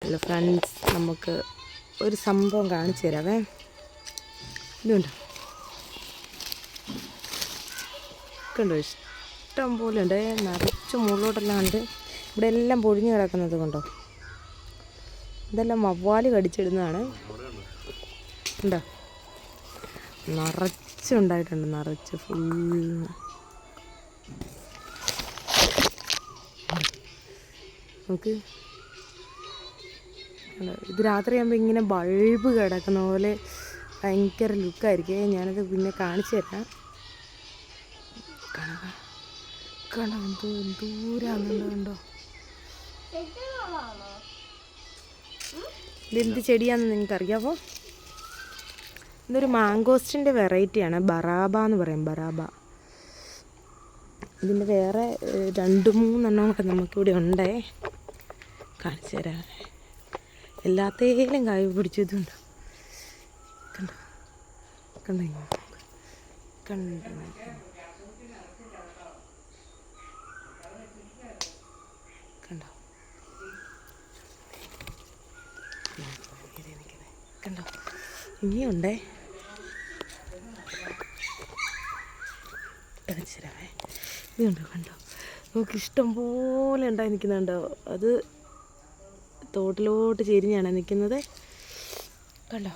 Hello friends, നമുക്ക് ഒരു സംഭവം കാണിച്ചു തരാവേ. ഇതുണ്ട്, കണ്ടോ? ഇഷ്ടം പോലെ ഉണ്ട്, നിറച്ച് മുകളിലോട്ടെല്ലാം ഉണ്ട്. ഇവിടെ എല്ലാം പൊഴിഞ്ഞ് കിടക്കുന്നത് കൊണ്ടോ, ഇതെല്ലാം വവ്വാല് കടിച്ചിടുന്നതാണ്. ഉണ്ടോ? നിറച്ചുണ്ടായിട്ടുണ്ട്, നിറച്ച് ഫുള്ള്. നമുക്ക് ഇത് രാത്രിയാകുമ്പോൾ ഇങ്ങനെ ബൾബ് കിടക്കുന്ന പോലെ ഭയങ്കര ലുക്കായിരിക്കും. ഞാനത് പിന്നെ കാണിച്ചു തരാം. കണ്ടോ എന്തൂരാന്നുണ്ടോ? ഇതെന്ത് ചെടിയാണെന്ന് നിങ്ങൾക്ക് അറിയാമോ? ഇതൊരു മാങ്കോസ്റ്റിൻ്റെ വെറൈറ്റിയാണ്, ബറാബ എന്ന് പറയും, ബറാബ. ഇതിൻ്റെ വേറെ 2-3 ഒക്കെ നമുക്കിവിടെ ഉണ്ടേ. കാണിച്ചു തരാം. എല്ലാത്തേലും കായ് പിടിച്ചതുണ്ട്. കണ്ടോ കണ്ടോ കണ്ടോ കണ്ടോ കണ്ടോ? ഇനിയുണ്ടേ, കാണിച്ചു തരാമേ. ഇതുണ്ടോ? കണ്ടോ? നമുക്ക് ഇഷ്ടം പോലെ ഉണ്ടായി നിൽക്കുന്നുണ്ടോ? അത് തോട്ടിലോട്ട് ചെരിഞ്ഞാണ് നിൽക്കുന്നത്. കണ്ടോ?